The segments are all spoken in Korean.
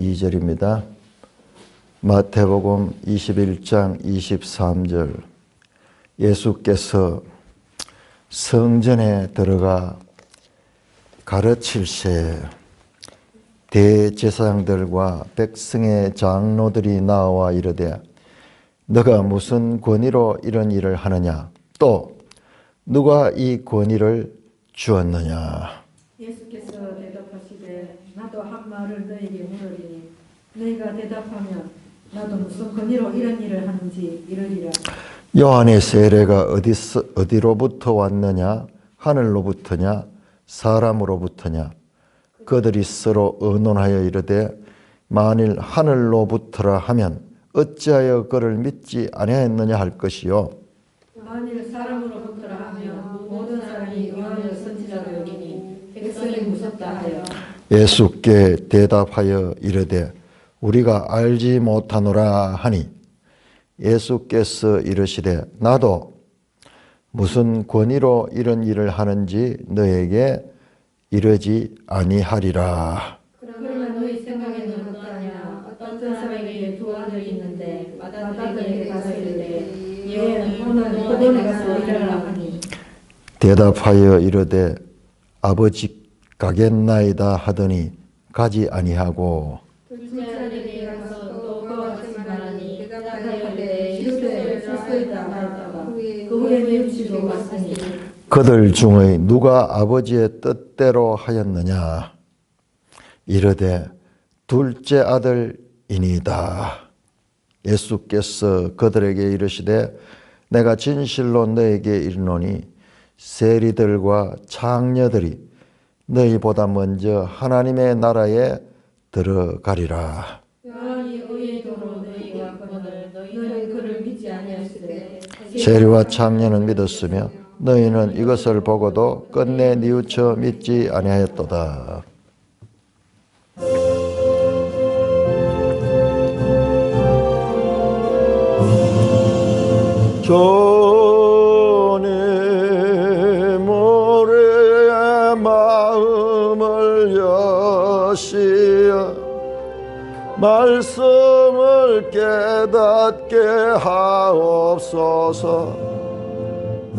2절입니다. 마태복음 21장 23절. 예수께서 성전에 들어가 가르칠새 대제사장들과 백성의 장로들이 나와 이르되 너가 무슨 권위로 이런 일을 하느냐? 또 누가 이 권위를 주었느냐? 예수께서 대답하시되 나도 한 말을 너에게 물으리니 너희가 대답하면 나도 무슨 권위로 이런 일을 하는지 이르리라. 요한의 세례가 어디로부터 왔느냐? 하늘로부터냐? 사람으로부터냐? 그들이 서로 의논하여 이르되 만일 하늘로부터라 하면 어찌하여 그를 믿지 아니하였느냐 할 것이요. 만일 사람으로부터라 하면 모든 사람이 요한을 선지자로 여기니 백성이 무섭다 하여 예수께 대답하여 이르되 우리가 알지 못하노라 하니 예수께서 이르시되 나도 무슨 권위로 이런 일을 하는지 너에게 이르지 아니하리라. 그러면 너희 생각에는 어떠하냐? 어떤 사람에게 두 아들이 있는데 맏아들에게 가서 이르되 예 오늘 고본에 가서 일하라 하니 대답하여 이르되 아버지 가겠나이다 하더니 가지 아니하고 둘째 아들에게 가서 또 그와 같이 말하니 대답하되 실소이다 하였다가 그 후에 뉘우치고 갔으니 그들 중의 누가 아버지의 뜻대로 하였느냐? 이르되 둘째 아들이니이다. 예수께서 그들에게 이르시되 내가 진실로 너에게 이르노니 세리들과 장녀들이 너희보다 먼저 하나님의 나라에 들어가리라. 요한이 의의도로 너희가 왔거늘 너희는 그를 믿지 아니하시되 세리와 장녀는 믿었으며 너희는 이것을 보고도 끝내 뉘우쳐 믿지 아니하였도다. 주님 우리의 마음을 여시어 말씀을 깨닫게 하옵소서.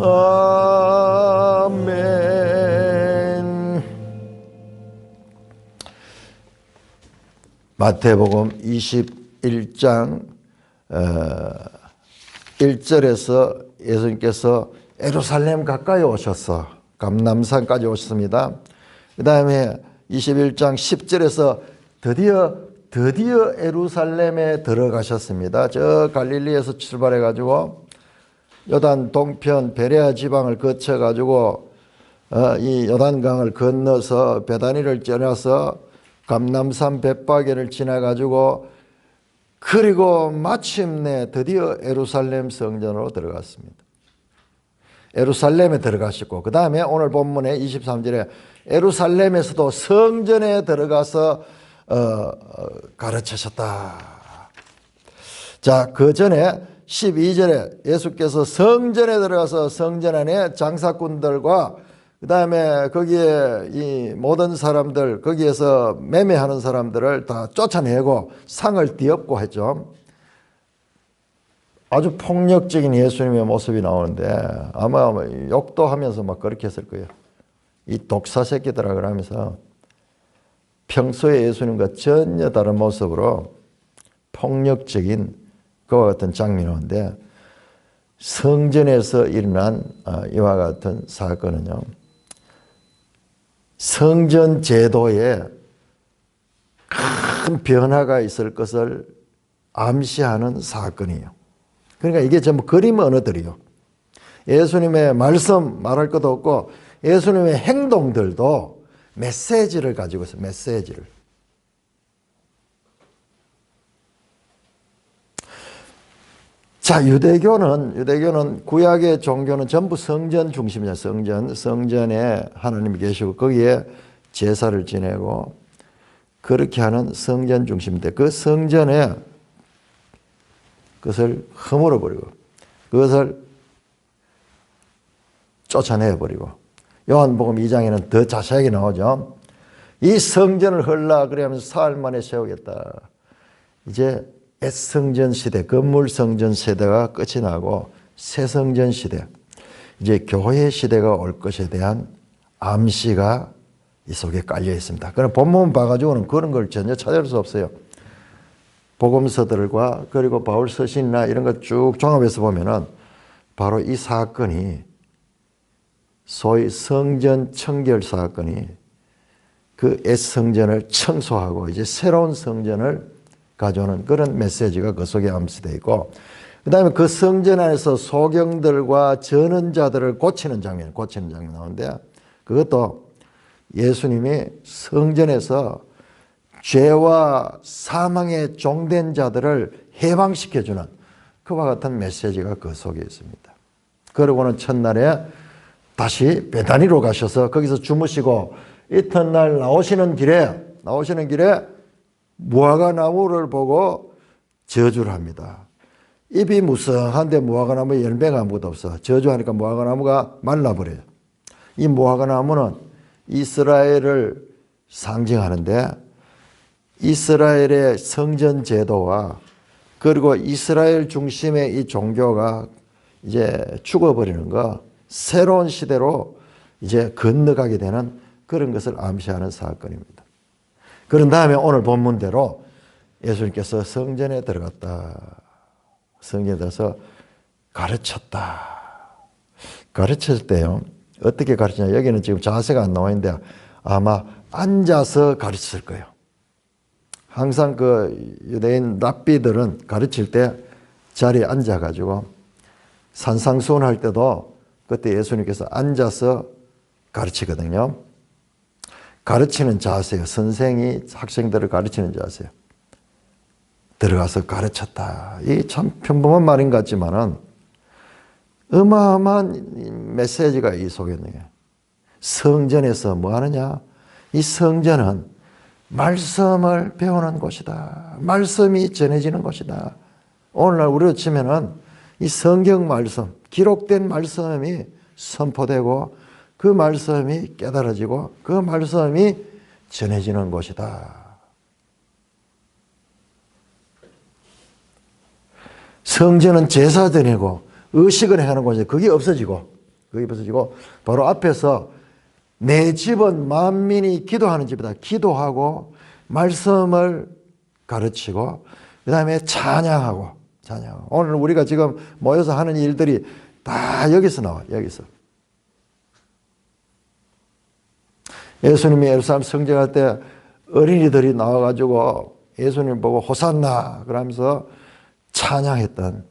아멘. 마태복음 21장 1절에서 예수님께서 예루살렘 가까이 오셨어. 감람산까지 오셨습니다. 그 다음에 21장 10절에서 드디어 예루살렘에 들어가셨습니다. 저 갈릴리에서 출발해 가지고 요단 동편 베레아 지방을 거쳐 가지고 이 요단강을 건너서 베다니를 지나서 감람산 벳바게를 지나 가지고 그리고 마침내 드디어 예루살렘 성전으로 들어갔습니다. 예루살렘에 들어가시고 그 다음에 오늘 본문의 23절에 예루살렘에서도 성전에 들어가서 가르치셨다. 자, 그 전에 12절에 예수께서 성전에 들어가서 성전 안에 장사꾼들과 그 다음에 거기에 이 모든 사람들 거기에서 매매하는 사람들을 다 쫓아내고 상을 뒤엎고 했죠. 아주 폭력적인 예수님의 모습이 나오는데 아마 욕도 하면서 막 그렇게 했을 거예요. 이 독사 새끼들아 그러면서 평소에 예수님과 전혀 다른 모습으로 폭력적인 그와 같은 장면이 오는데 성전에서 일어난 이와 같은 사건은요. 성전 제도에 큰 변화가 있을 것을 암시하는 사건이에요. 그러니까 이게 전부 그림 언어들이요. 예수님의 말씀 말할 것도 없고 예수님의 행동들도 메시지를 가지고 있어요. 메시지를. 자, 유대교는 구약의 종교는 전부 성전 중심이야. 성전에 하나님이 계시고 거기에 제사를 지내고 그렇게 하는 성전 중심인데 그 성전에 그것을 허물어 버리고 그것을 쫓아내 버리고 요한복음 2장에는 더 자세하게 나오죠. 이 성전을 헐라 그러면서 사흘 만에 세우겠다. 이제 옛성전 시대, 건물 성전 세대가 끝이 나고 새 성전 시대, 이제 교회 시대가 올 것에 대한 암시가 이 속에 깔려 있습니다. 그럼 본문 봐가지고는 그런 걸 전혀 찾을 수 없어요. 복음서들과 그리고 바울 서신이나 이런 걸 쭉 종합해서 보면은 바로 이 사건이 소위 성전 청결 사건이 그 옛 성전을 청소하고 이제 새로운 성전을 가져오는 그런 메시지가 그 속에 암시되어 있고, 그 다음에 그 성전 안에서 소경들과 전언자들을 고치는 장면 나오는데, 그것도 예수님이 성전에서 죄와 사망에 종된 자들을 해방시켜주는 그와 같은 메시지가 그 속에 있습니다. 그러고는 첫날에 다시 베다니로 가셔서 거기서 주무시고 이튿날 나오시는 길에 무화과 나무를 보고 저주를 합니다. 잎이 무성한데 무화과 나무에 열매가 아무것도 없어. 저주하니까 무화과 나무가 말라버려요. 이 무화과 나무는 이스라엘을 상징하는데 이스라엘의 성전 제도와 그리고 이스라엘 중심의 이 종교가 이제 죽어버리는 거, 새로운 시대로 이제 건너가게 되는 그런 것을 암시하는 사건입니다. 그런 다음에 오늘 본문대로 예수님께서 성전에 들어갔다. 성전에 들어서 가르쳤다. 가르칠 때요, 어떻게 가르치냐. 여기는 지금 자세가 안 나와 있는데 아마 앉아서 가르쳤을 거예요. 항상 그 유대인 랍비들은 가르칠 때 자리에 앉아가지고 산상수훈 할 때도 그때 예수님께서 앉아서 가르치거든요. 가르치는 자세요. 선생이 학생들을 가르치는 자세요. 들어가서 가르쳤다. 이게 참 평범한 말인 것 같지만은 어마어마한 메시지가 이 속에 있는 거예요. 성전에서 뭐 하느냐? 이 성전은 말씀을 배우는 곳이다. 말씀이 전해지는 곳이다. 오늘날 우리로 치면은 이 성경 말씀, 기록된 말씀이 선포되고 그 말씀이 깨달아지고 그 말씀이 전해지는 곳이다. 성전은 제사 드리고 의식을 행하는 곳이다. 그게 없어지고 바로 앞에서 내 집은 만민이 기도하는 집이다. 기도하고 말씀을 가르치고 그 다음에 찬양하고. 오늘 우리가 지금 모여서 하는 일들이 다 여기서 나와요. 여기서. 예수님이 예루살렘 성전 갈 때 어린이들이 나와가지고 예수님 보고 호산나 그러면서 찬양했던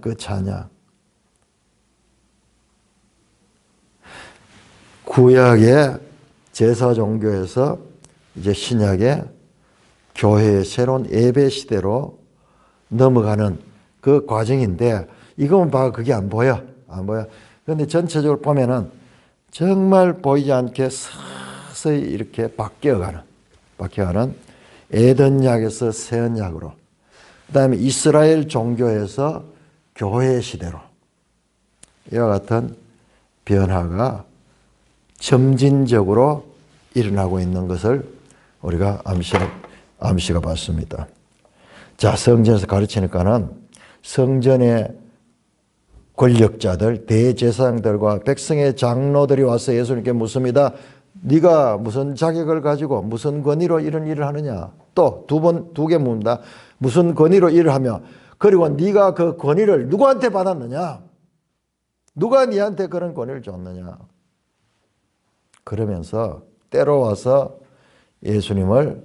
그 찬양. 구약의 제사 종교에서 이제 신약의 교회의 새로운 예배 시대로 넘어가는 그 과정인데, 이거만 봐 그게 안 보여. 그런데 전체적으로 보면은 정말 보이지 않게 서서히 이렇게 바뀌어가는 에덴약에서 새 언약으로, 그 다음에 이스라엘 종교에서 교회 시대로 이와 같은 변화가 점진적으로 일어나고 있는 것을 우리가 암시가 봤습니다. 자, 성전에서 가르치니까는 성전의 권력자들, 대제사장들과 백성의 장로들이 와서 예수님께 묻습니다. 네가 무슨 자격을 가지고 무슨 권위로 이런 일을 하느냐? 또 두 개 묻는다. 무슨 권위로 일을 하며, 그리고 네가 그 권위를 누구한테 받았느냐? 누가 네한테 그런 권위를 줬느냐? 그러면서 때려와서 예수님을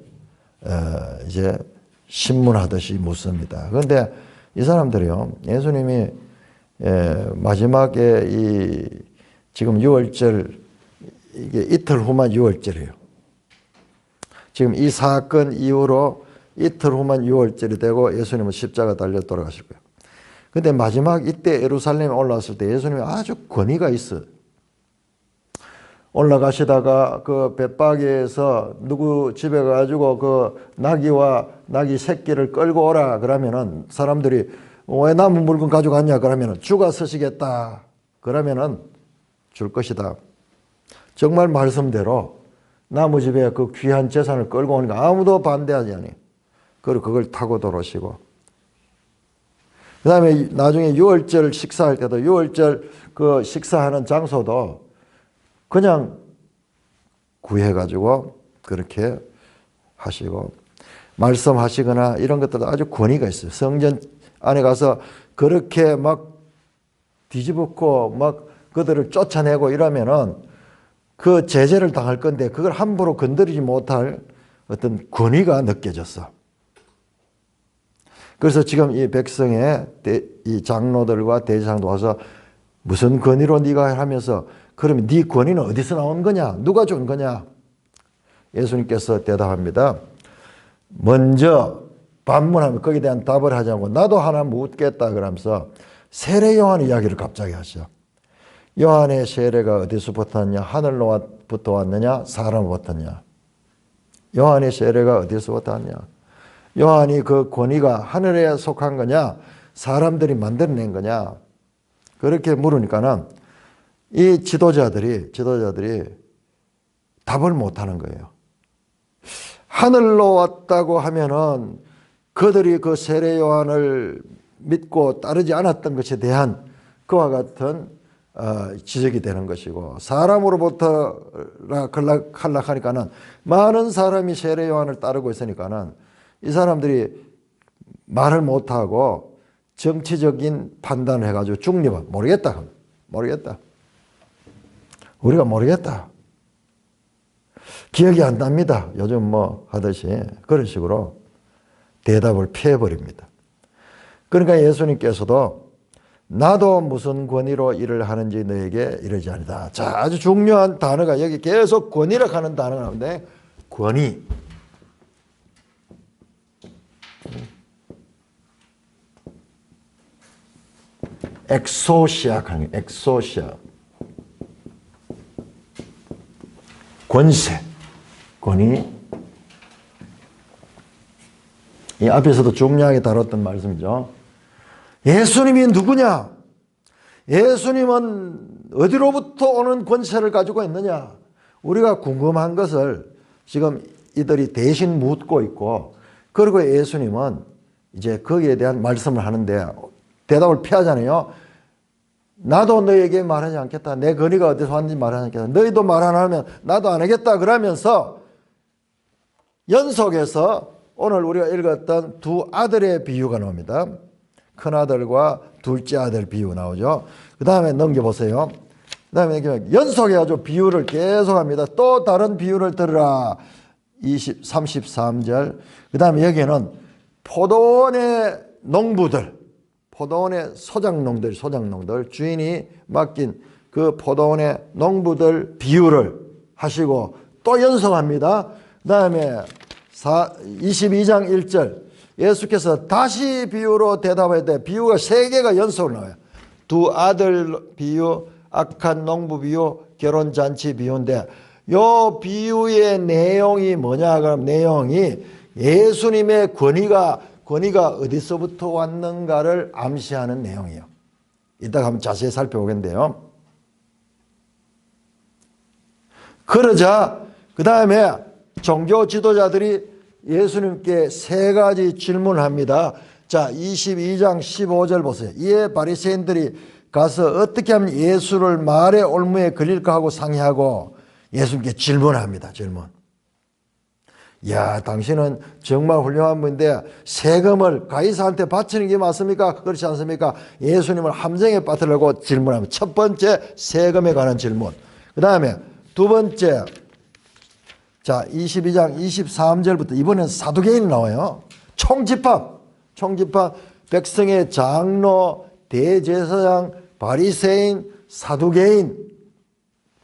이제 신문하듯이 묻습니다. 그런데 이 사람들이요, 예수님이 마지막에 지금 6월절, 이게 이틀 후만 6월절이에요. 지금 이 사건 이후로 이틀 후만 6월절이 되고 예수님은 십자가 달려 돌아가실 거예요. 근데 마지막 이때 예루살렘에 올라왔을 때 예수님이 아주 권위가 있어요. 올라가시다가 그 벳바기에서 누구 집에 가가지고 그 나귀와 나귀 새끼를 끌고 오라 그러면은 사람들이 왜 남은 물건 가져갔냐 그러면은 주가 쓰시겠다 그러면은 줄 것이다. 정말 말씀대로 나무 집에 그 귀한 재산을 끌고 오니까 아무도 반대하지 않아요. 그리고 그걸 타고 돌아오시고. 그 다음에 나중에 유월절 식사할 때도 유월절 그 식사하는 장소도 그냥 구해가지고 그렇게 하시고, 말씀하시거나 이런 것들도 아주 권위가 있어요. 성전 안에 가서 그렇게 막 뒤집고 막 그들을 쫓아내고 이러면은 그 제재를 당할 건데 그걸 함부로 건드리지 못할 어떤 권위가 느껴졌어. 그래서 지금 이 백성의 이 장로들과 대제사장도 와서 무슨 권위로 네가 하면서, 그러면 네 권위는 어디서 나온 거냐? 누가 준 거냐? 예수님께서 대답합니다. 먼저 반문하면 거기에 대한 답을 하지 않고 나도 하나 묻겠다 그러면서 세례 요한 이야기를 갑자기 하셔. 요한의 세례가 어디서부터 왔냐? 하늘로부터 왔느냐? 사람으로부터 왔느냐? 요한의 세례가 어디서부터 왔냐? 요한이 그 권위가 하늘에 속한 거냐? 사람들이 만들어낸 거냐? 그렇게 물으니까는 이 지도자들이 답을 못하는 거예요. 하늘로 왔다고 하면은 그들이 그 세례 요한을 믿고 따르지 않았던 것에 대한 그와 같은 지적이 되는 것이고, 사람으로부터 하려니까는 많은 사람이 세례 요한을 따르고 있으니까는 이 사람들이 말을 못하고 정치적인 판단을 해가지고 중립은 모르겠다. 우리가 모르겠다. 기억이 안 납니다. 요즘 뭐 하듯이 그런 식으로 대답을 피해버립니다. 그러니까 예수님께서도 나도 무슨 권위로 일을 하는지 너에게 이르지 아니다. 자, 아주 중요한 단어가 여기 계속 권위라고 하는 단어가 나오는데, 권위. 엑소시아 하는 게 엑소시아. 권세, 권위. 이 앞에서도 중요하게 다뤘던 말씀이죠. 예수님이 누구냐? 예수님은 어디로부터 오는 권세를 가지고 있느냐? 우리가 궁금한 것을 지금 이들이 대신 묻고 있고, 그리고 예수님은 이제 거기에 대한 말씀을 하는데 대답을 피하잖아요. 나도 너에게 말하지 않겠다. 내 권위가 어디서 왔는지 말하지 않겠다. 너희도 말 안 하면 나도 안 하겠다. 그러면서 연속해서 오늘 우리가 읽었던 두 아들의 비유가 나옵니다. 큰아들과 둘째 아들 비유 나오죠. 그 다음에 넘겨보세요. 그 다음에 연속해가지고 비유를 계속합니다. 또 다른 비유를 들으라. 33절. 그 다음에 여기에는 포도원의 농부들, 포도원의 소작농들, 주인이 맡긴 그 포도원의 농부들 비유를 하시고 또 연속합니다. 그 다음에 22장 1절. 예수께서 다시 비유로 대답할 때 비유가 3개가 연속으로 나와요. 두 아들 비유, 악한 농부 비유, 결혼잔치 비유인데, 요 비유의 내용이 뭐냐? 그럼 내용이 예수님의 권위가 어디서부터 왔는가를 암시하는 내용이에요. 이따가 한번 자세히 살펴보겠는데요. 그러자 그 다음에 종교 지도자들이 예수님께 3가지 질문을 합니다. 자, 22장 15절 보세요. 이에 바리새인들이 가서 어떻게 하면 예수를 말의 올무에 걸릴까 하고 상의하고 예수님께 질문합니다. 질문. 야, 당신은 정말 훌륭한 분인데 세금을 가이사한테 바치는 게 맞습니까? 그렇지 않습니까? 예수님을 함정에 빠뜨리려고 질문합니다. 첫 번째, 세금에 관한 질문. 그 다음에 두 번째, 자, 22장 23절부터 이번엔 사두개인이 나와요. 총집합, 백성의 장로, 대제사장, 바리새인, 사두개인.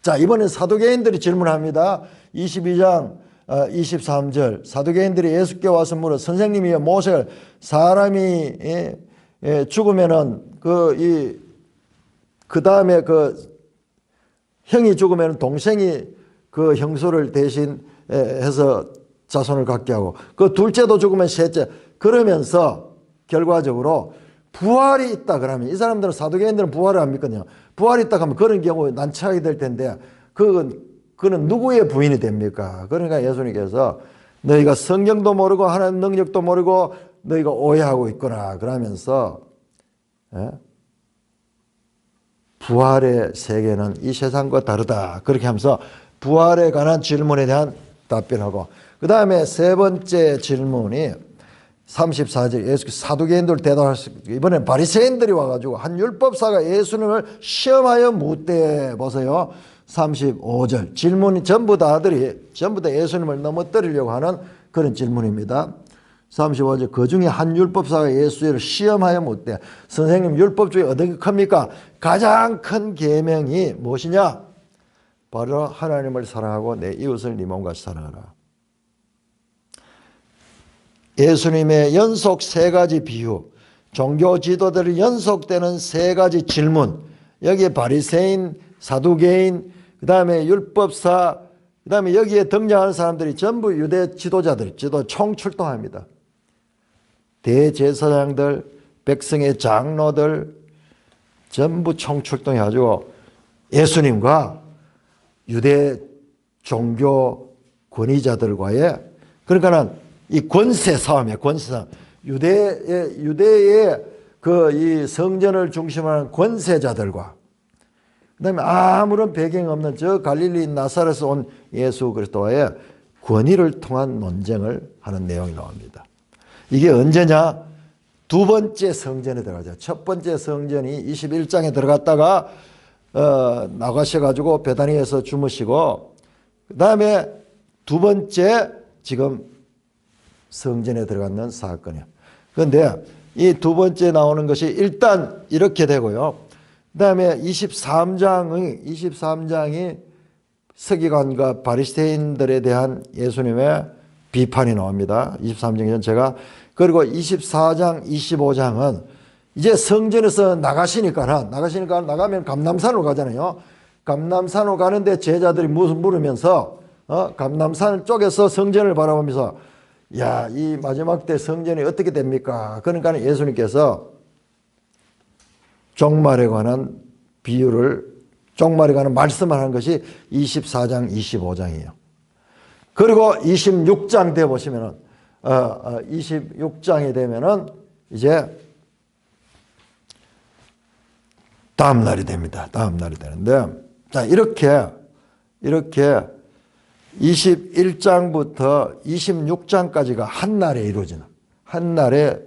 자, 이번엔 사두개인들이 질문합니다. 22장 23절. 사두개인들이 예수께 와서 물어, 선생님이여, 모세가 사람이 죽으면은 그 다음에 그 형이 죽으면 동생이 그 형수를 대신 해서 자손을 갖게 하고, 그 둘째도 죽으면 셋째, 그러면서 결과적으로 부활이 있다 그러면, 이 사람들은, 사두개인들은 부활을 안 믿거든요. 부활이 있다 하면 그런 경우에 난처하게 될 텐데, 그건 그는 누구의 부인이 됩니까? 그러니까 예수님께서 너희가 성경도 모르고 하나님 능력도 모르고 너희가 오해하고 있구나 그러면서 부활의 세계는 이 세상과 다르다 그렇게 하면서 부활에 관한 질문에 대한 답변하고 그 다음에 세 번째 질문이 34절 예수께서 사두개인들 대답하시고 이번엔 바리새인들이 와가지고 한 율법사가 예수님을 시험하여 묻되 보세요. 35절 질문이 전부 다 예수님을 넘어뜨리려고 하는 그런 질문입니다. 35절 그 중에 한 율법사가 예수를 시험하여 묻되 선생님 율법 중에 어떻게 큽니까? 가장 큰 계명이 무엇이냐? 바로 하나님을 사랑하고 내 이웃을 네 몸같이 사랑하라. 예수님의 연속 세 가지 비유, 종교 지도들이 연속되는 세 가지 질문, 여기에 바리새인, 사두개인, 그 다음에 율법사, 그 다음에 여기에 등장하는 사람들이 전부 유대 지도자들, 총출동합니다. 대제사장들, 백성의 장로들 전부 총출동해가지고 예수님과 유대 종교 권위자들과의 그러니까는 이 권세 싸움이에요. 권세 싸움. 유대의 그 이 성전을 중심으로 하는 권세자들과 그다음에 아무런 배경이 없는 저 갈릴리 나사렛에서 온 예수 그리스도와의 권위를 통한 논쟁을 하는 내용이 나옵니다. 이게 언제냐? 두 번째 성전에 들어가죠. 첫 번째 성전이 21장에 들어갔다가 나가셔가지고 베다니에서 주무시고 그 다음에 두 번째 지금 성전에 들어가는 사건이에요. 그런데 이 두 번째 나오는 것이 일단 이렇게 되고요. 그 다음에 23장이 서기관과 바리새인들에 대한 예수님의 비판이 나옵니다. 23장은 제가 그리고 24장, 25장은 이제 성전에서 나가면 감람산으로 가잖아요. 감람산으로 가는데 제자들이 물으면서 감람산 쪽에서 성전을 바라보면서 야, 이 마지막 때 성전이 어떻게 됩니까? 그러니까 예수님께서 종말에 관한 종말에 관한 말씀을 하는 것이 24장, 25장이에요. 그리고 26장 돼 보시면은 26장이 되면은 이제 다음 날이 됩니다. 다음 날이 되는데 자, 이렇게 21장부터 26장까지가 한 날에 이루어지는 한 날에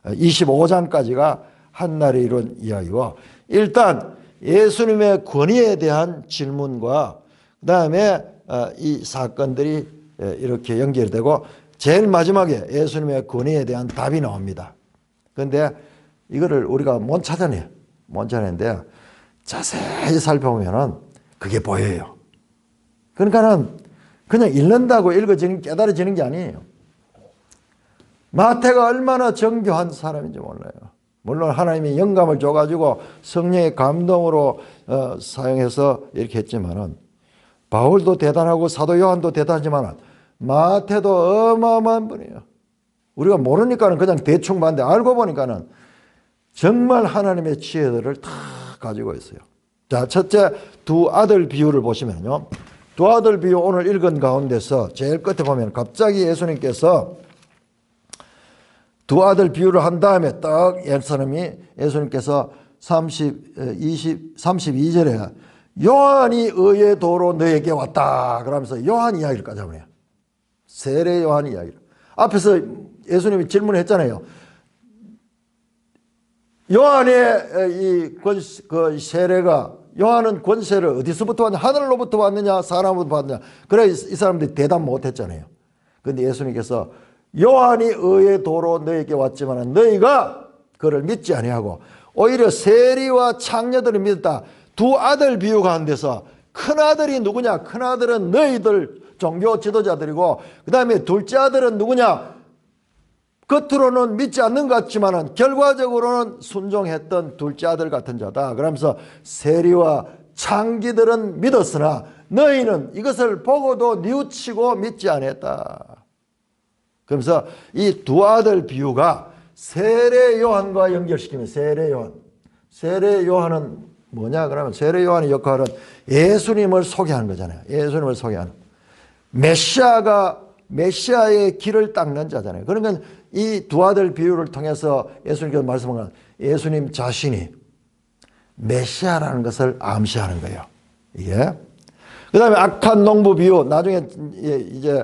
25장까지가 한 날에 이룬 이야기고 일단 예수님의 권위에 대한 질문과 그 다음에 이 사건들이 이렇게 연결되고 제일 마지막에 예수님의 권위에 대한 답이 나옵니다. 그런데 이거를 우리가 못 찾아내요. 못 찾아내는데 자세히 살펴보면은 그게 보여요. 그러니까는 그냥 읽는다고 읽어지는 깨달아지는 게 아니에요. 마태가 얼마나 정교한 사람인지 몰라요. 물론 하나님이 영감을 줘가지고 성령의 감동으로 사용해서 이렇게 했지만은 바울도 대단하고 사도 요한도 대단하지만 마태도 어마어마한 분이에요. 우리가 모르니까는 그냥 대충 봤는데 알고 보니까는 정말 하나님의 지혜들을 다 가지고 있어요. 자, 첫째 두 아들 비유를 보시면요. 두 아들 비유 오늘 읽은 가운데서 제일 끝에 보면 갑자기 예수님께서 두 아들 비유를 한 다음에 딱 예수님께서 32절에 요한이 의의 도로 너에게 왔다 그러면서 요한 이야기를 하네요. 세례 요한 이야기를. 앞에서 예수님이 질문을 했잖아요. 요한의 그 세례가 요한은 권세를 어디서부터 왔느냐? 하늘로부터 왔느냐? 사람으로부터 왔느냐? 그래 이 사람들이 대답 못했잖아요. 그런데 예수님께서 요한이 의의 도로 너에게 왔지만 너희가 그를 믿지 아니하고 오히려 세리와 창녀들을 믿었다. 두 아들 비유 가운데서 큰 아들이 누구냐? 큰 아들은 너희들 종교 지도자들이고 그 다음에 둘째 아들은 누구냐? 겉으로는 믿지 않는 것 같지만 결과적으로는 순종했던 둘째 아들 같은 자다. 그러면서 세리와 창기들은 믿었으나 너희는 이것을 보고도 뉘우치고 믿지 않았다. 그러면서 이 두 아들 비유가 세례 요한과 연결시키면 세례 요한은 뭐냐 그러면 세례 요한의 역할은 예수님을 소개하는 거잖아요. 예수님을 소개하는. 메시아의 길을 닦는 자잖아요. 그러면 이 두 아들 비유를 통해서 예수님께서 말씀한 건 예수님 자신이 메시아라는 것을 암시하는 거예요. 이게. 그 다음에 악한 농부 비유, 나중에 이제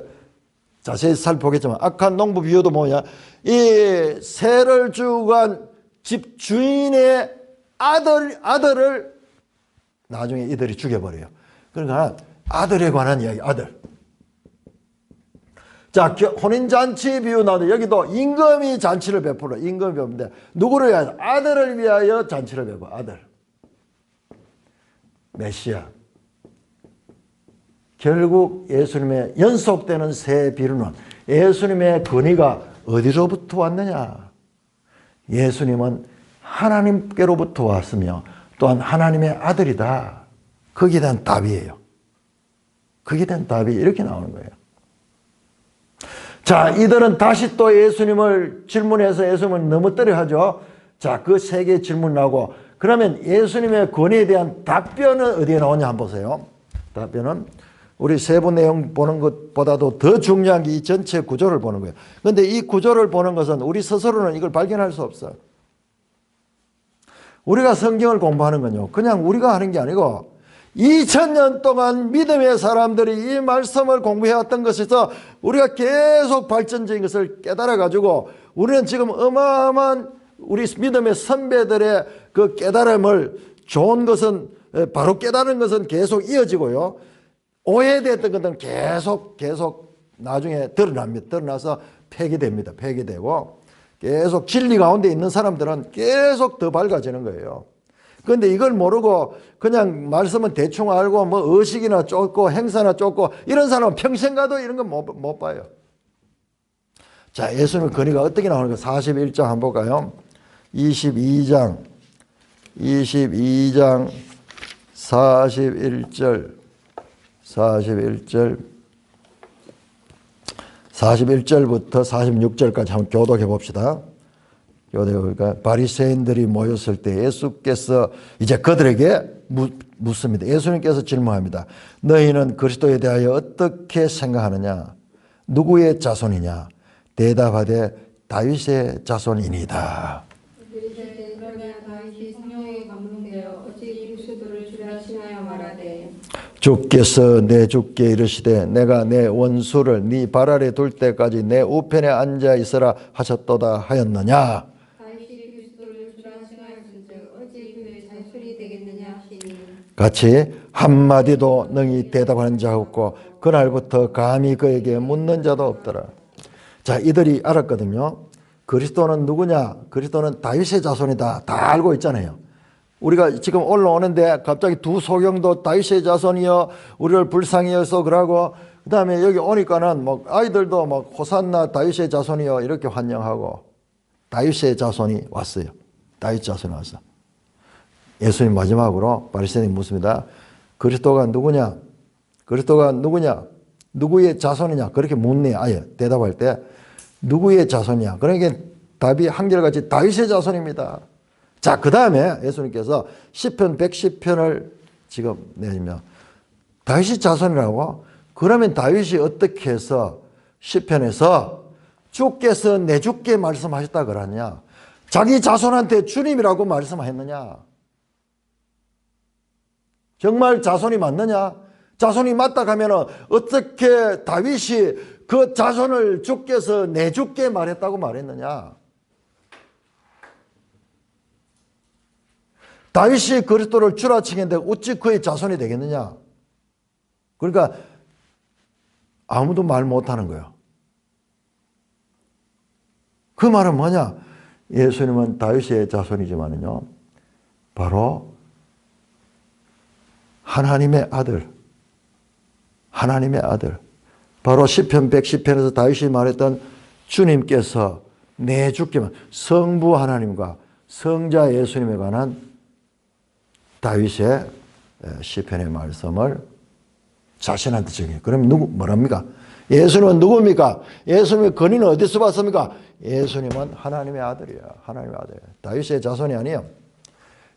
자세히 살펴보겠지만, 악한 농부 비유도 뭐냐, 이 세를 주고 간 집 주인의 아들을 나중에 이들이 죽여버려요. 그러니까 아들에 관한 이야기, 아들. 자, 혼인잔치 비유 나오는데 여기도 임금이 잔치를 베풀어. 임금이 베푸는데 누구를 위하여? 아들을 위하여 잔치를 베풀어. 아들. 메시아. 결국 예수님의 연속되는 세 비유는 예수님의 권위가 어디로부터 왔느냐? 예수님은 하나님께로부터 왔으며 또한 하나님의 아들이다. 거기에 대한 답이에요. 거기에 대한 답이 이렇게 나오는 거예요. 자, 이들은 다시 또 예수님을 질문해서 예수님을 넘어뜨려 하죠. 자, 그 세 개의 질문 나오고, 그러면 예수님의 권위에 대한 답변은 어디에 나오냐 한번 보세요. 답변은 우리 세부 내용 보는 것보다도 더 중요한 게 이 전체 구조를 보는 거예요. 그런데 이 구조를 보는 것은 우리 스스로는 이걸 발견할 수 없어요. 우리가 성경을 공부하는 건요, 그냥 우리가 하는 게 아니고 2000년 동안 믿음의 사람들이 이 말씀을 공부해왔던 것에서 우리가 계속 발전적인 것을 깨달아가지고 우리는 지금 어마어마한 우리 믿음의 선배들의 그 깨달음을 좋은 것은 바로 깨달은 것은 계속 이어지고요. 오해됐던 것은 계속 나중에 드러납니다. 드러나서 폐기됩니다. 폐기되고 계속 진리 가운데 있는 사람들은 계속 더 밝아지는 거예요. 그런데 이걸 모르고 그냥 말씀은 대충 알고 뭐 의식이나 쫓고 행사나 쫓고 이런 사람은 평생 가도 이런 건 못 봐요. 자, 예수님의 권위가 어떻게 나오는가? 41장 한번 볼까요? 22장 41절부터 46절까지 한번 교독해 봅시다. 그러니까 바리새인들이 모였을 때 예수께서 이제 그들에게 묻습니다. 예수님께서 질문합니다. 너희는 그리스도에 대하여 어떻게 생각하느냐? 누구의 자손이냐? 대답하되 다윗의 자손이니이다. 그러면 다윗이 성령에 감동되어 어찌 그리스도를 주라 칭하여 말하되 주께서 내 주께 이르시되 내가 내 원수를 네 발 아래 둘 때까지 내 우편에 앉아 있으라 하셨도다 하였느냐? 다윗이 그리스도를 주라 칭하였은즉 어찌 그의 자손이 되겠느냐 하시니 같이 한마디도 능히 대답하는 자가 없고 그날부터 감히 그에게 묻는 자도 없더라. 자, 이들이 알았거든요. 그리스도는 누구냐? 그리스도는 다윗의 자손이다. 다 알고 있잖아요. 우리가 지금 올라오는데 갑자기 두 소경도 다윗의 자손이여 우리를 불쌍히 여서 그러고, 그 다음에 여기 오니까는 뭐 아이들도 막 호산나 다윗의 자손이여 이렇게 환영하고 다윗의 자손이 왔어요. 다윗 자손이 왔어. 예수님 마지막으로 바리새인이 묻습니다. 그리스도가 누구냐? 그리스도가 누구냐? 누구의 자손이냐? 그렇게 묻네. 아예 대답할 때 누구의 자손이냐? 그러니까 답이 한결같이 다윗의 자손입니다. 자, 그 다음에 예수님께서 시편 110편을 지금 내시면 다윗의 자손이라고? 그러면 다윗이 어떻게 해서 시편에서 주께서 내 주께 말씀하셨다 그러냐? 자기 자손한테 주님이라고 말씀했느냐? 정말 자손이 맞느냐? 자손이 맞다 하면 어떻게 다윗이 그 자손을 주께서 내 주께 말했다고 말했느냐? 다윗이 그리스도를 주라 칭했는데 어찌 그의 자손이 되겠느냐? 그러니까 아무도 말 못하는 거예요. 그 말은 뭐냐? 예수님은 다윗의 자손이지만요, 바로 하나님의 아들, 하나님의 아들, 바로 시편 110편에서 다윗이 말했던 주님께서 내 주께만, 성부 하나님과 성자 예수님에 관한 다윗의 시편의 말씀을 자신한테 적용해요. 그럼 뭐랍니까? 예수님은 누굽니까? 예수님의 권위는 어디서 봤습니까? 예수님은 하나님의 아들이야. 하나님의 아들. 다윗의 자손이 아니에요.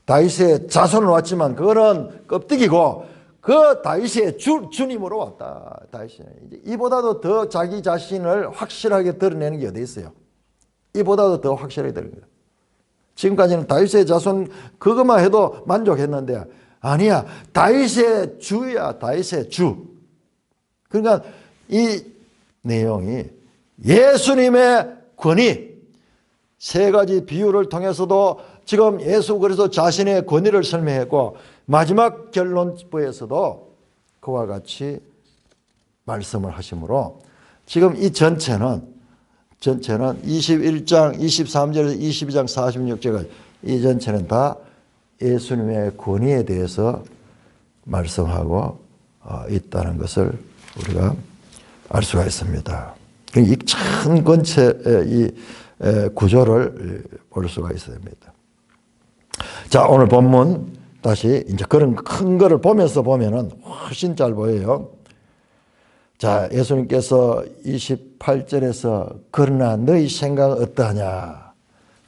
다윗의 자손으로 왔지만 그거는 껍데기고 그 다윗의 주님으로 왔다. 다윗이 이제 이보다도 더 자기 자신을 확실하게 드러내는 게 어디 있어요? 이보다도 더 확실하게 드러내는 거예요. 지금까지는 다윗의 자손 그것만 해도 만족했는데 아니야. 다윗의 주야. 다윗의 주. 그러니까 이 내용이 예수님의 권위, 세 가지 비유를 통해서도 지금 예수 그리스도 자신의 권위를 설명했고 마지막 결론부에서도 그와 같이 말씀을 하시므로 지금 이 전체는 21장 23절에서 22장 46절까지 이 전체는 다 예수님의 권위에 대해서 말씀하고 있다는 것을 우리가 알 수가 있습니다. 이 큰 권체의 이 구조를 볼 수가 있습니다. 자, 오늘 본문 다시 이제 그런 큰 거를 보면서 보면은 훨씬 잘 보여요. 자, 예수님께서 28절에서 그러나 너희 생각은 어떠하냐?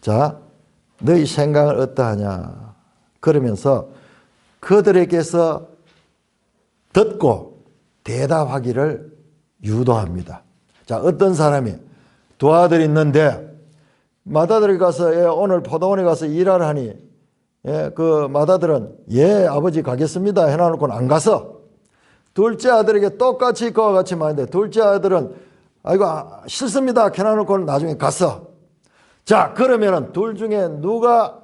자, 너희 생각은 어떠하냐? 그러면서 그들에게서 듣고 대답하기를 유도합니다. 자, 어떤 사람이 두 아들이 있는데 맏아들이 가서 오늘 포도원에 가서 일하라 하니 그 맏아들은 예 아버지 가겠습니다 해놔놓고는 안 가서 둘째 아들에게 똑같이 그와 같이 말했는데 둘째 아들은 아이고 싫습니다 해놔놓고는 나중에 갔어. 자, 그러면은 둘 중에 누가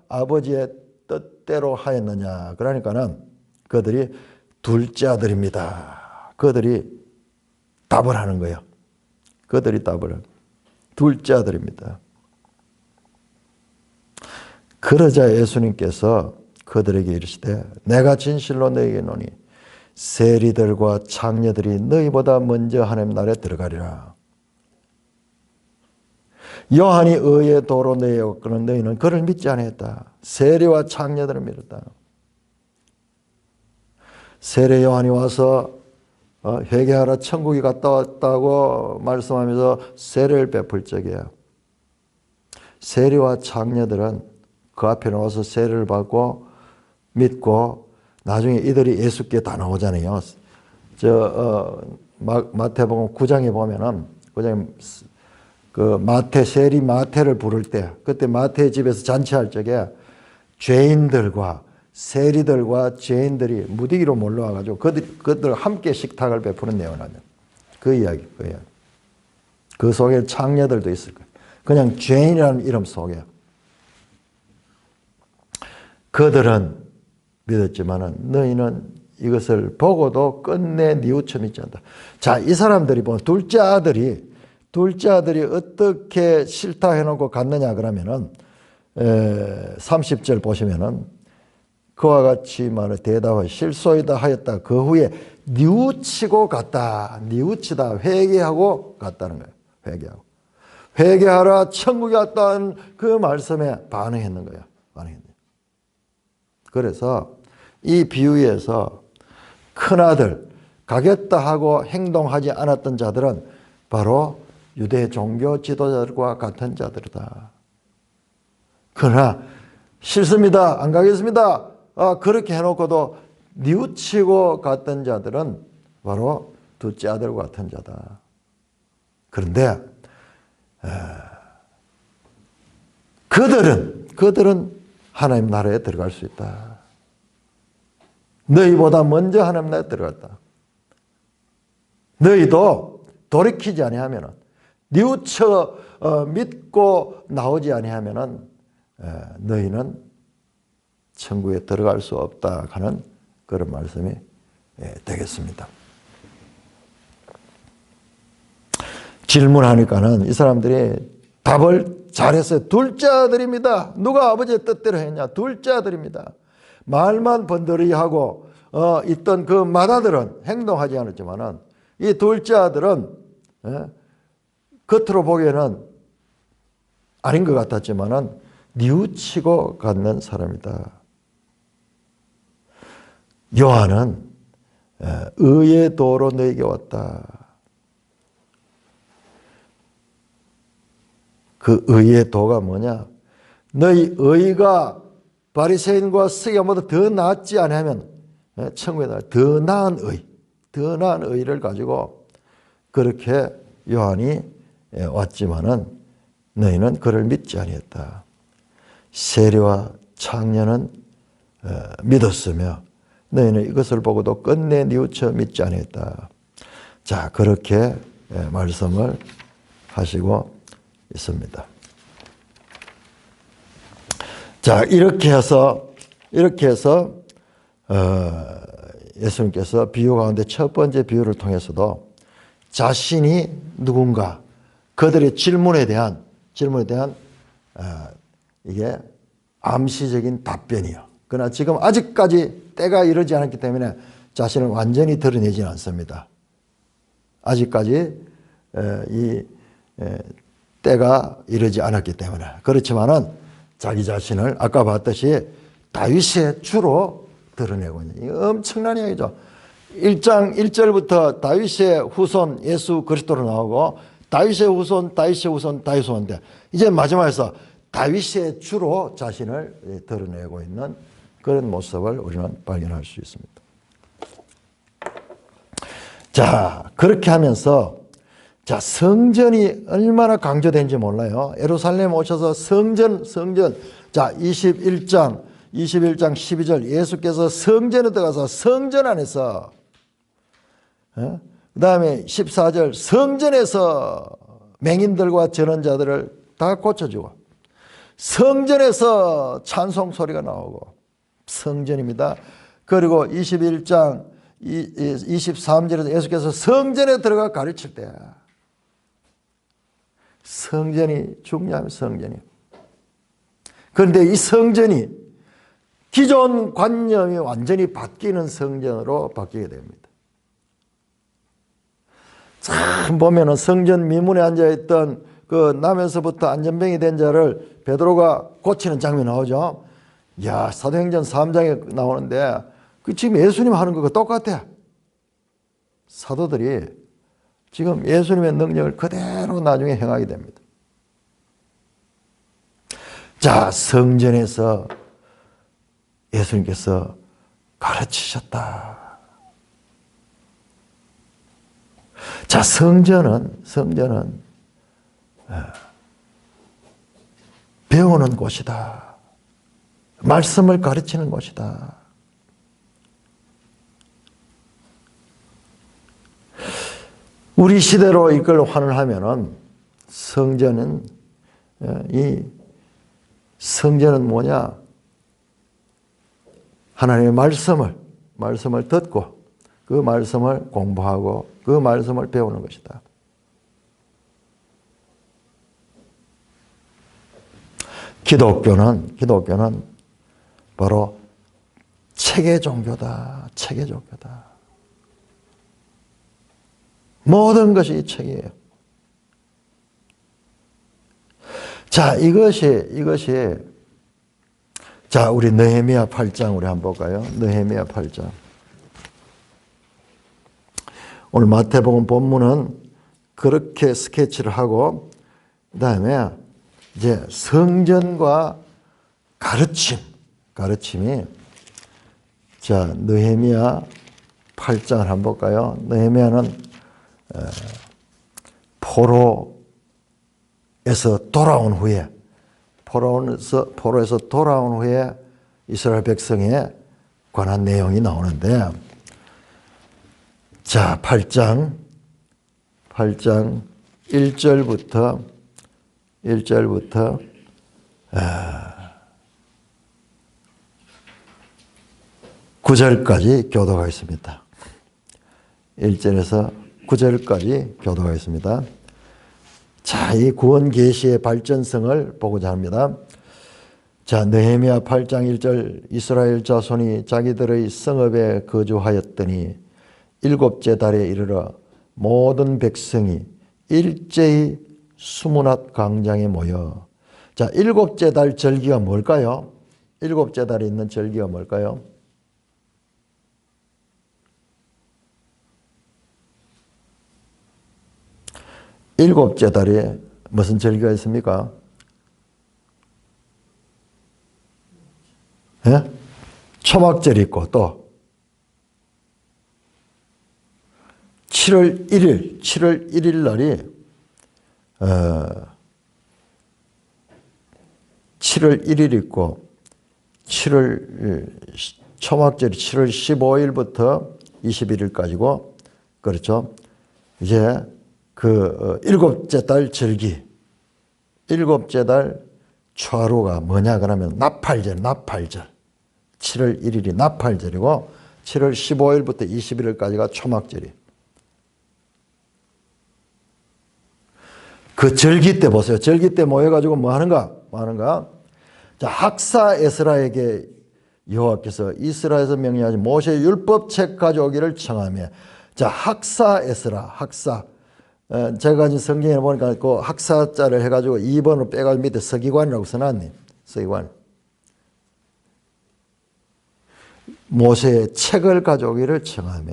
아버지의 뜻대로 하였느냐? 그러니까는 그들이 둘째 아들입니다. 그들이 답을 하는 거예요. 그들이 답을 둘째 아들입니다. 그러자 예수님께서 그들에게 이르시되 내가 진실로 너희에게 이르노니 세리들과 창녀들이 너희보다 먼저 하나님 나라에 들어가리라. 요한이 의의 도로 너희에 왔거늘 너희는 그를 믿지 아니했다. 세리와 창녀들을 믿었다. 세례 요한이 와서 회개하라 천국이 갔다 왔다고 말씀하면서 세례를 베풀 적에 세리와 창녀들은 그 앞에 나와서 세례를 받고 믿고 나중에 이들이 예수께 다 나오잖아요. 마태복음 9장에 보면은 그 세리 마태를 부를 때 그때 마태의 집에서 잔치할 적에 죄인들과 세리들과 죄인들이 무디기로 몰려와가지고 그들 함께 식탁을 베푸는 내용을 하죠. 그 이야기, 그 이야기. 그 속에 창녀들도 있을 거예요. 그냥 죄인이라는 이름 속에. 그들은 믿었지만은 너희는 이것을 보고도 끝내 뉘우쳐 믿지 않는다. 자, 이 사람들이 보면 둘째 아들이 어떻게 싫다 해놓고 갔느냐 그러면은 30절 보시면은 그와 같이 말을 대답하여 실소이다 하였다. 그 후에 뉘우치고 갔다. 뉘우치다. 회개하고 갔다는 거예요. 회개하라 천국에 왔다는 그 말씀에 반응했는 거예요. 그래서 이 비유에서 큰아들 가겠다 하고 행동하지 않았던 자들은 바로 유대 종교 지도자들과 같은 자들이다. 그러나 싫습니다. 안 가겠습니다. 그렇게 해놓고도 뉘우치고 갔던 자들은 바로 둘째 아들과 같은 자다. 그런데 그들은 하나님 나라에 들어갈 수 있다. 너희보다 먼저 하나님 나라에 들어갔다. 너희도 돌이키지 아니하면은 뉘우쳐 믿고 나오지 아니하면은 너희는 천국에 들어갈 수 없다 하는 그런 말씀이 되겠습니다. 질문하니까는 이 사람들이 답을 잘했어요. 둘째 아들입니다. 누가 아버지의 뜻대로 했냐? 둘째 아들입니다. 말만 번들이 하고 있던 그 맏아들은 행동하지 않았지만은 이 둘째 아들은 겉으로 보기에는 아닌 것 같았지만은 뉘우치고 갖는 사람이다. 요한은 의의 도로 너에게 왔다. 그 의의 도가 뭐냐? 너희 의가 바리새인과 서기관보다 더 낫지 않으면 천국에 더 나은 의를 가지고 그렇게 요한이 왔지만은 너희는 그를 믿지 아니했다. 세리와 창녀는 믿었으며 너희는 이것을 보고도 끝내 뉘우쳐 믿지 아니했다. 자, 그렇게 말씀을 하시고 있습니다. 자, 이렇게 해서 예수님께서 비유 가운데 첫 번째 비유를 통해서도 자신이 누군가, 그들의 질문에 대한 이게 암시적인 답변이요. 그러나 지금 아직까지 때가 이르지 않았기 때문에 자신을 완전히 드러내지는 않습니다. 아직까지 이 때가 이르지 않았기 때문에. 그렇지만은 자기 자신을 아까 봤듯이 다윗의 주로 드러내고 있는, 이거 엄청난 이야기죠. 1장 1절부터 다윗의 후손 예수 그리스도로 나오고 다윗의 후손인데 이제 마지막에서 다윗의 주로 자신을 드러내고 있는 그런 모습을 우리는 발견할 수 있습니다. 자, 그렇게 하면서 자, 성전이 얼마나 강조된지 몰라요. 예루살렘 오셔서 성전. 자, 21장 12절 예수께서 성전에 들어가서 성전 안에서 그 다음에 14절 성전에서 맹인들과 전원자들을 다 고쳐주고 성전에서 찬송 소리가 나오고 성전입니다. 그리고 21장 23절에서 예수께서 성전에 들어가 가르칠 때 성전이 중요하면 성전이. 그런데 이 성전이 기존 관념이 완전히 바뀌는 성전으로 바뀌게 됩니다. 참 보면은 성전 미문에 앉아있던 그 나면서부터 안전병이 된 자를 베드로가 고치는 장면이 나오죠. 야, 사도행전 3장에 나오는데 그 지금 예수님 하는 거가 똑같아. 사도들이 지금 예수님의 능력을 그대로 나중에 행하게 됩니다. 자, 성전에서 예수님께서 가르치셨다. 자, 성전은 배우는 곳이다. 말씀을 가르치는 곳이다. 우리 시대로 이걸 환원하면은 성전은 뭐냐? 하나님의 말씀을 듣고 그 말씀을 공부하고 그 말씀을 배우는 것이다. 기독교는 바로 체계 종교다. 체계 종교다. 모든 것이 책이에요. 자, 이것이 자, 우리 느헤미야 8장 우리 한번 볼까요? 느헤미야 8장. 오늘 마태복음 본문은 그렇게 스케치를 하고 그다음에 이제 성전과 가르침이 자, 느헤미야 8장을 한번 볼까요? 느헤미야는 포로에서 돌아온 후에 이스라엘 백성에 관한 내용이 나오는데 자, 8장 1절부터 9절까지 교도가 있습니다. 1절에서 9절까지 교도가 있습니다. 자, 이 구원 계시의 발전성을 보고자 합니다. 자, 느헤미야 8장 1절 이스라엘 자손이 자기들의 성읍에 거주하였더니 일곱째 달에 이르러 모든 백성이 일제히 수문앗 광장에 모여. 자, 일곱째 달 절기가 뭘까요? 일곱째 달에 있는 절기가 뭘까요? 일곱째 달에 무슨 절기가 있습니까? 예? 초막절이 있고 또 7월 1일 날이 7월 1일 있고 7월 초막절이 7월 15일부터 21일까지고 그렇죠. 이제 그 일곱째 달 절기, 일곱째 달 초하루가 뭐냐 그러면 나팔절. 7월 1일이 나팔절이고 7월 15일부터 21일까지가 초막절이. 그 절기 때 보세요. 절기 때 모여가지고 뭐 하는가? 자, 학사 에스라에게 여호와께서 이스라엘에서 명령하신 모세의 율법책 가져오기를 청하며, 자, 학사 에스라, 제가 가진 성경에 보니까 그 학사자를 해가지고 2번으로 빼가지고 밑에 서기관이라고 써놨네. 서기관. 모세의 책을 가져오기를 청하며.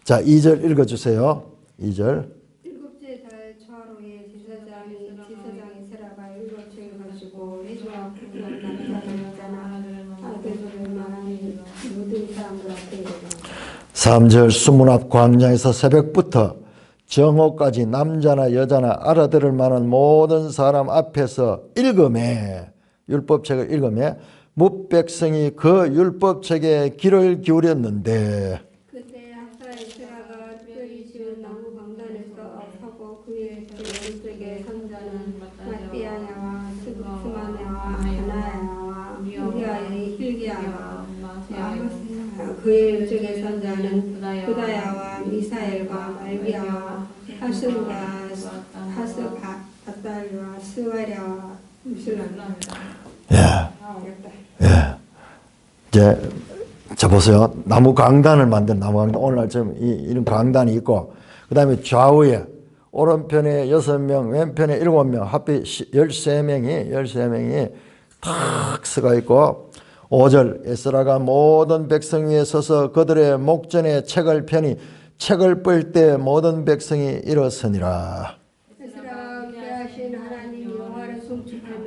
자, 2절 읽어주세요. 2절. 일곱째 달 초하루에 지사장이 세라가 율법책을 가지고 레위와 국민 남자들 여자나 아들들을 말하니 모든 사람들 앞에 이르러 3절 수문 앞 광장에서 새벽부터 정오까지 남자나 여자나 알아들을 만한 모든 사람 앞에서 읽음에, 율법책을 읽음에 뭇백성이 그 율법책에 귀를 기울였는데, 그때 학사 에스라가 특별히 지은 나무 강단에서 서고 그의 오른쪽에 선자는 마띠아냐와 스마냐와 하나야와 우리아의 hilki야와 그의 왼쪽에 선자는 부다야와 미사엘과 말기야와 하순과 하스바달과 스와랴와 무슬람. 이제 자 보세요. 나무 강단을 만든 나무 강단. 오늘날 좀 이런 강단이 있고, 그 다음에 좌우에 오른편에 6명, 왼편에 7명, 합해 13명이 탁 서가 있고, 5절 에스라가 모든 백성 위에 서서 그들의 목전에 책을 펴니 책을 뺄 때 모든 백성이 일어서니라. 에스라가 귀하신 하나님 여호와를 송축하며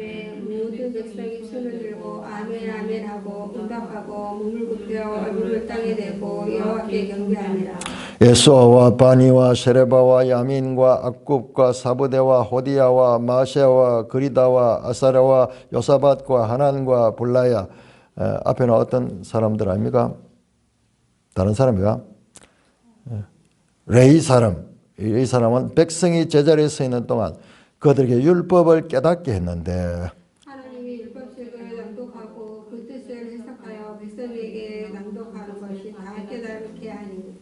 모든 백성이 손을 들고 아멘 아멘 하고 응답하고 몸을 굽혀 얼굴을 땅에 대고 여호와께 경배하니라. 예수아와 바니와 세레바와 야민과 악굽과 사부대와 호디야와 마세와 그리다와 아사랴와 요사밧과 하난과 불라야. 앞에는 어떤 사람들 아닙니까? 다른 사람이가? 레위 사람은 백성이 제자리에 서 있는 동안 그들에게 율법을 깨닫게 했는데, 하나님이 율법책을 낭독하고 그 뜻을 해석하여 백성에게 낭독하는 것이 다 깨달게 하니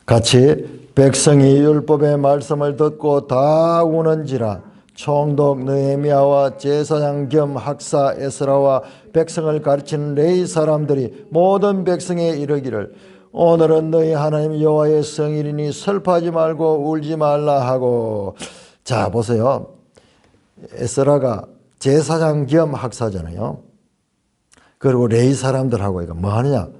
같이 백성이 율법의 말씀을 듣고 다 우는지라. 총독 느헤미야와 제사장 겸 학사 에스라와 백성을 가르치는 레위 사람들이 모든 백성에 이르기를 오늘은 너희 하나님 여호와의 성일이니 슬퍼하지 말고 울지 말라 하고. 자 보세요. 에스라가 제사장 겸 학사잖아요. 그리고 레위 사람들하고 이거 뭐 하느냐?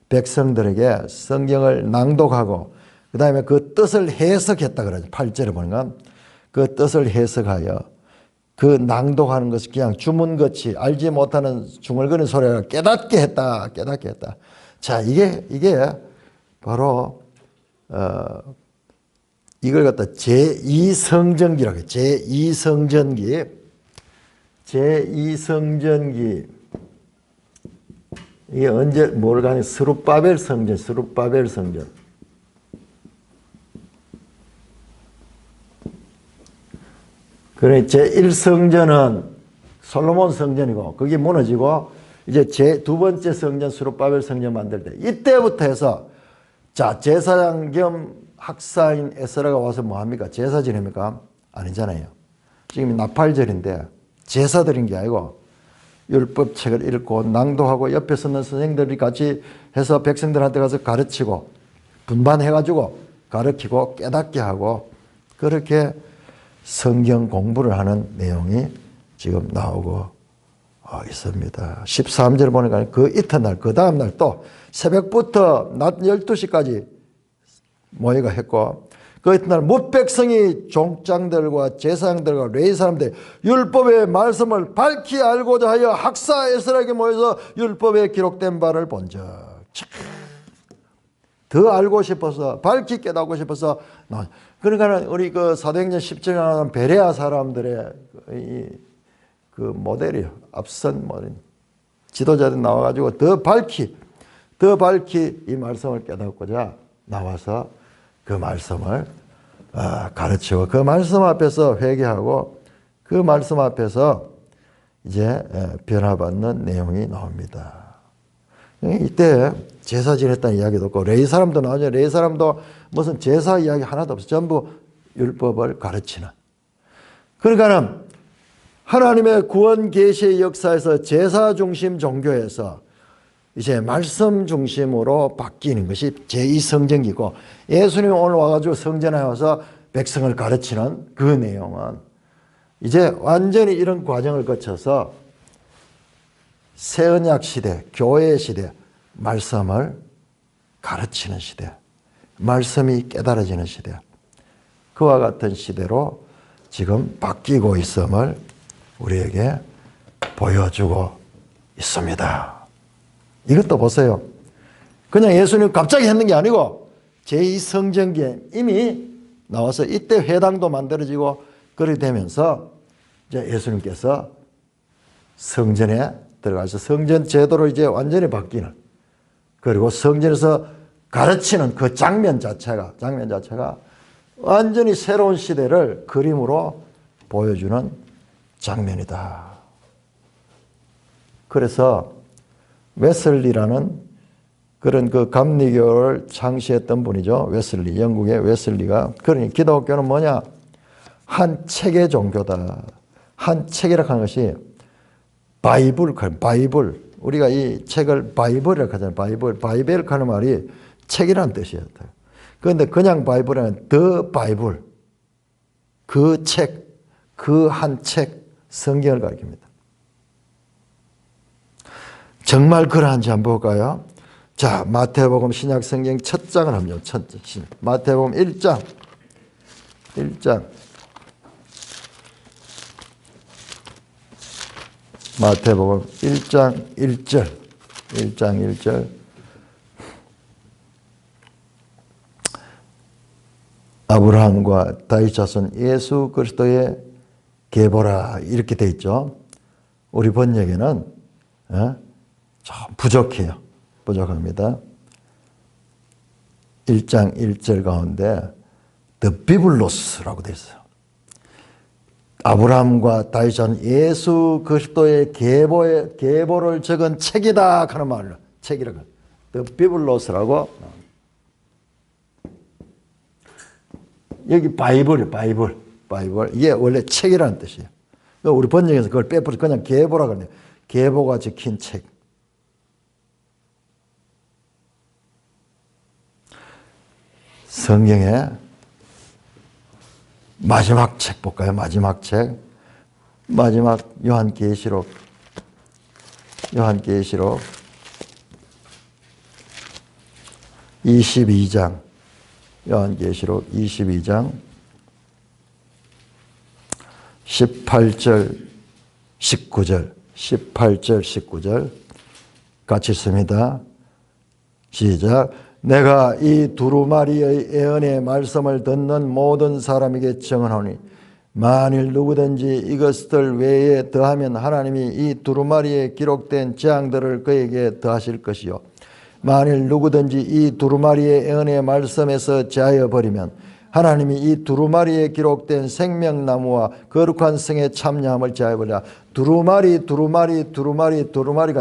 백성들에게 성경을 낭독하고 그 다음에 그 뜻을 해석했다 그러죠. 8절에 보니까 그 뜻을 해석하여 그 낭독하는 것이 그냥 주문같이 알지 못하는 중얼거리는 소리가 깨닫게 했다. 자, 이게 바로 이걸 갖다 제2성전기라고 해요. 제2성전기. 이게 언제 모르가니 스룹바벨 성전. 그래, 제1성전은 솔로몬 성전이고, 그게 무너지고, 이제 두 번째 성전, 스룹바벨 성전 만들 때, 이때부터 해서, 자, 제사장 겸 학사인 에스라가 와서 뭐 합니까? 제사 지냅니까? 아니잖아요. 지금 나팔절인데, 제사 드린 게 아니고, 율법책을 읽고, 낭독하고, 옆에 서는 선생들이 같이 해서 백성들한테 가서 가르치고, 분반해가지고, 가르치고, 깨닫게 하고, 그렇게 성경 공부를 하는 내용이 지금 나오고 있습니다. 13절 보니까 그 이튿날, 그 다음날 또 새벽부터 낮 12시까지 모여가 했고, 그 이튿날 뭇백성이 종장들과 제사장들과 레위 사람들 율법의 말씀을 밝히 알고자 하여 학사 에스라에게 모여서 율법에 기록된 바를 본즉 더 알고 싶어서 밝히 깨닫고 싶어서 그러니까 우리 그 사도행전 10절에 나오는 베레아 사람들의 그 모델이요. 앞선 모델. 지도자들이 나와가지고 더 밝히 이 말씀을 깨닫고자 나와서 그 말씀을 가르치고 그 말씀 앞에서 회개하고 그 말씀 앞에서 이제 변화받는 내용이 나옵니다. 이때 제사 지냈다는 이야기도 없고 레위 사람도 나오죠. 레위 사람도 무슨 제사 이야기 하나도 없어. 전부 율법을 가르치는. 그러니까는 하나님의 구원 계시의 역사에서 제사 중심 종교에서 이제 말씀 중심으로 바뀌는 것이 제2성전이고 예수님이 오늘 와가지고 성전에 와서 백성을 가르치는 그 내용은 이제 완전히 이런 과정을 거쳐서 새 언약 시대, 교회 시대, 말씀을 가르치는 시대, 말씀이 깨달아지는 시대, 그와 같은 시대로 지금 바뀌고 있음을 우리에게 보여주고 있습니다. 이것도 보세요. 그냥 예수님 갑자기 했는 게 아니고 제2성전기에 이미 나와서 이때 회당도 만들어지고 그렇게 되면서 이제 예수님께서 성전에 들어가서 성전 제도로 이제 완전히 바뀌는, 그리고 성전에서 가르치는 그 장면 자체가 완전히 새로운 시대를 그림으로 보여주는 장면이다. 그래서 웨슬리라는 그런 그 감리교를 창시했던 분이죠. 웨슬리, 영국의 웨슬리가. 그러니 기독교는 뭐냐? 한 책의 종교다. 한 책이라고 하는 것이 바이블. 우리가 이 책을 바이블이라고 하잖아요. 바이벨 하는 말이 책이라는 뜻이에요. 그런데 그냥 바이블이 아니라 더 바이블. 그 책, 그 한 책, 성경을 가리킵니다. 정말 그러한지 한번 볼까요? 자, 마태복음 신약 성경 첫 장을 한번 마태복음 1장. 마태복음 1장 1절. 아브라함과 다윗 자손 예수 그리스도의 계보라 이렇게 돼 있죠. 우리 번역에는 좀 부족해요. 부족합니다. 1장 1절 가운데 The Biblus라고 되어 있어요. 아브라함과 다윗 자손 예수 그리스도의 계보를 적은 책이다 하는 말로 책이라고 The Biblus라고. 여기 바이블이에요. 바이블. 이게 원래 책이라는 뜻이에요. 우리 번역에서 그걸 빼버려 그냥 계보라고 하네요. 계보가 적힌 책. 성경의 마지막 책 볼까요? 마지막 요한계시록 22장. 요한계시록 22장 18절 19절 같이 읽습니다. 시작. 내가 이 두루마리의 예언의 말씀을 듣는 모든 사람에게 증언하니 만일 누구든지 이것들 외에 더하면 하나님이 이 두루마리에 기록된 재앙들을 그에게 더하실 것이요 만일 누구든지 이 두루마리의 예언의 말씀에서 제하여 버리면 하나님이 이 두루마리에 기록된 생명나무와 거룩한 성의 참여함을 제하여 버리라. 두루마리가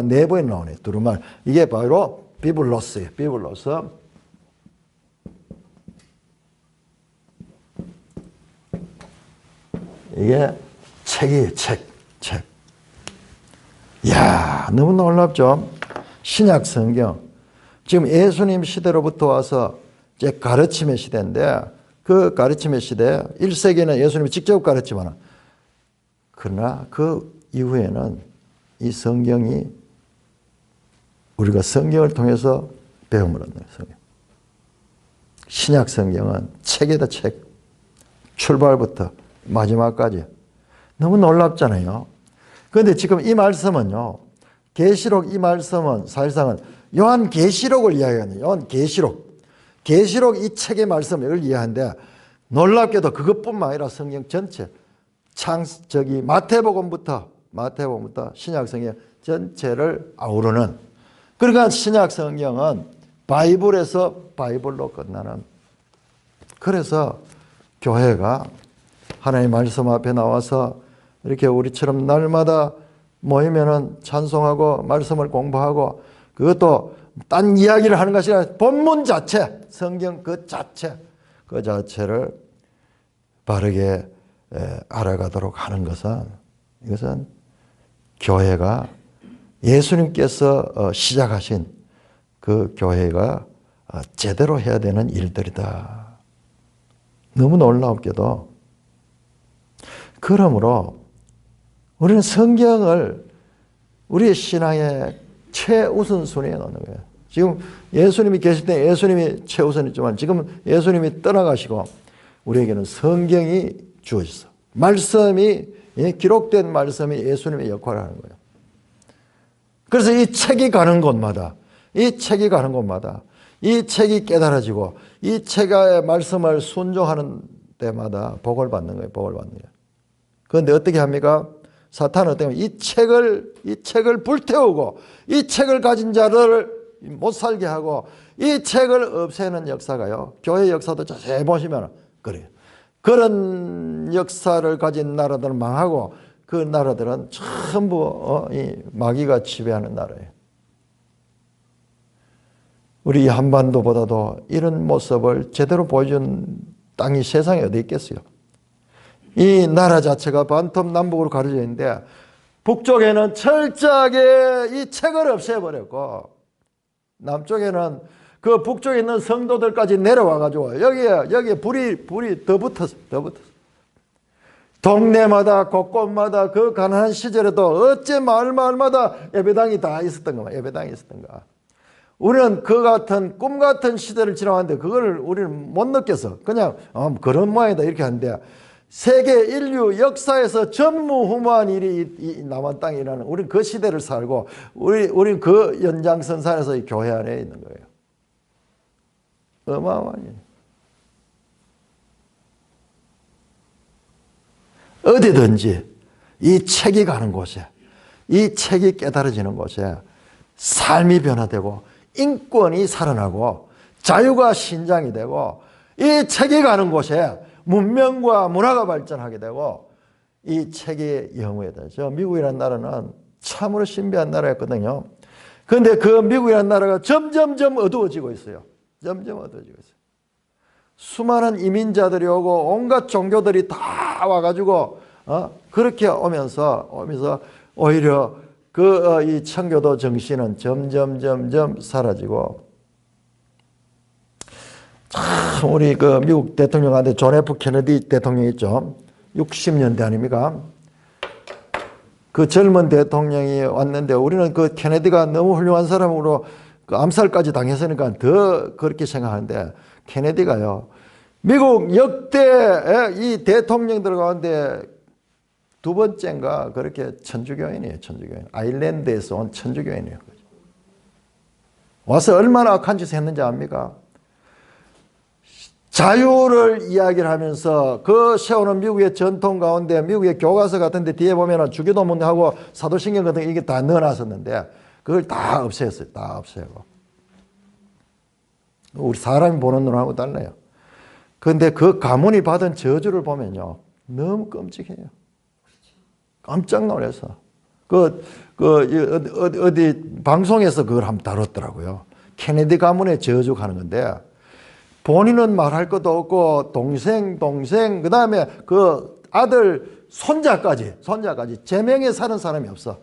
네 번이 나오네. 두루마리. 이게 바로 비블로스예요. 비블로스. 이게 책이에요. 책. 이야, 너무 놀랍죠? 신약 성경. 지금 예수님 시대로부터 와서 이제 가르침의 시대인데 그 가르침의 시대 1세기에는 예수님이 직접 가르치지만 그러나 그 이후에는 이 성경이 우리가 성경을 통해서 배움을 얻는 성경. 신약 성경은 책이다, 책. 출발부터 마지막까지. 너무 놀랍잖아요. 그런데 지금 이 말씀은요, 계시록 이 말씀은 사실상은 요한계시록을 이야기하는 요한계시록. 계시록 이 책의 말씀을 이해하는데 놀랍게도 그것뿐만 아니라 성경 전체 마태복음부터 신약 성경 전체를 아우르는, 그러니까 신약 성경은 바이블에서 바이블로 끝나는. 그래서 교회가 하나님의 말씀 앞에 나와서 이렇게 우리처럼 날마다 모이면은 찬송하고 말씀을 공부하고, 그것도 딴 이야기를 하는 것이 아니라 본문 자체, 성경 그 자체를 바르게 알아가도록 하는 것은, 이것은 교회가 예수님께서 시작하신 그 교회가 제대로 해야 되는 일들이다. 너무 놀랍게도. 그러므로 우리는 성경을 우리의 신앙의 최우선순위에 놓는 거예요. 지금 예수님이 계실 때 예수님이 최우선이지만 지금 예수님이 떠나가시고 우리에게는 성경이 주어졌어. 말씀이, 기록된 말씀이 예수님의 역할을 하는 거예요. 그래서 이 책이 가는 곳마다, 이 책이 깨달아지고 이 책의 말씀을 순종하는 때마다 복을 받는 거예요. 복을 받는 거예요. 그런데 어떻게 합니까? 사탄은 어떻게 하면 이 책을 불태우고 이 책을 가진 자를 못 살게 하고 이 책을 없애는 역사가요. 교회 역사도 자세히 보시면 그래요. 그런 역사를 가진 나라들은 망하고 그 나라들은 전부 이 마귀가 지배하는 나라예요. 우리 한반도보다도 이런 모습을 제대로 보여준 땅이 세상에 어디 있겠어요. 이 나라 자체가 반텀남북으로 가려져 있는데 북쪽에는 철저하게 이 책을 없애버렸고 남쪽에는 그 북쪽에 있는 성도들까지 내려와가지고 여기에 불이 더 붙었어. 동네마다 곳곳마다 그 가난한 시절에도 어째 마을마다 예배당이 다 있었던가. 예배당이 있었던가. 우리는 그 같은 꿈 같은 시대를 지나왔는데 그걸 우리는 못 느꼈어. 그냥 그런 모양이다 이렇게 하는데 세계 인류 역사에서 전무후무한 일이 이 남한 땅에 일어나는, 우리는 그 시대를 살고 우리는 그 연장선상에서 이 교회 안에 있는 거예요. 어마어마하니. 어디든지 이 책이 가는 곳에, 이 책이 깨달아지는 곳에 삶이 변화되고 인권이 살아나고 자유가 신장이 되고 이 책이 가는 곳에 문명과 문화가 발전하게 되고 이 책이 영우에 되죠. 미국이라는 나라는 참으로 신비한 나라였거든요. 그런데 그 미국이라는 나라가 점점 어두워지고 있어요. 점점 어두워지고 있어요. 수많은 이민자들이 오고 온갖 종교들이 다 와가지고 그렇게 오면서 오히려 이 청교도 정신은 점점 사라지고, 참 우리 그 미국 대통령한테 존 F 케네디 대통령 있죠. 60년대 아닙니까? 그 젊은 대통령이 왔는데 우리는 그 케네디가 너무 훌륭한 사람으로 그 암살까지 당했으니까 더 그렇게 생각하는데, 케네디가요 미국 역대 이 대통령들 가운데 두 번째인가 그렇게 천주교인이에요. 천주교인. 아일랜드에서 온 천주교인이에요. 와서 얼마나 악한 짓을 했는지 압니까? 자유를 이야기를 하면서 그 세우는 미국의 전통 가운데 미국의 교과서 같은 데 뒤에 보면 주기도문하고 사도신경 같은 게 이게 다 넣어놨었는데 그걸 다 없앴어요. 다 없애고. 우리 사람이 보는 눈하고 달라요. 그런데 그 가문이 받은 저주를 보면요 너무 끔찍해요. 깜짝 놀라서 어디 방송에서 그걸 한번 다뤘더라고요. 케네디 가문의 저주 가는 건데 본인은 말할 것도 없고 동생 그 다음에 그 아들 손자까지 제명에 사는 사람이 없어.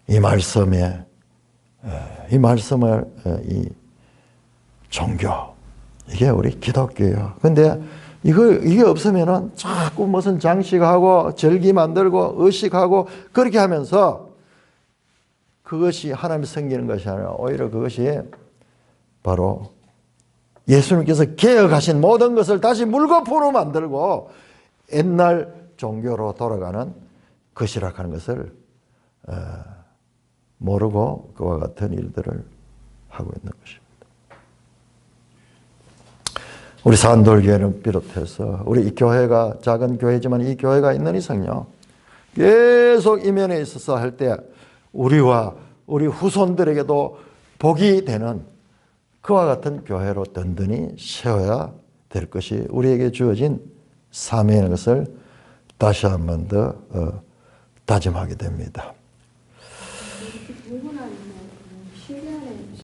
이 말씀을 이 종교, 이게 우리 기독교예요. 근데 이게 없으면은 자꾸 무슨 장식하고 절기 만들고 의식하고 그렇게 하면서 그것이 하나님이 섬기는 것이 아니라 오히려 그것이 바로 예수님께서 개혁하신 모든 것을 다시 물거품으로 만들고 옛날 종교로 돌아가는 것이라 하는 것을 모르고 그와 같은 일들을 하고 있는 것입니다. 우리 산돌교회를 비롯해서 우리 이 교회가 작은 교회지만 이 교회가 있는 이상요 계속 이면에 있어서 할 때 우리와 우리 후손들에게도 복이 되는 그와 같은 교회로 든든히 세워야 될 것이 우리에게 주어진 사명인 것을 다시 한 번 더 다짐하게 됩니다. 신기하네.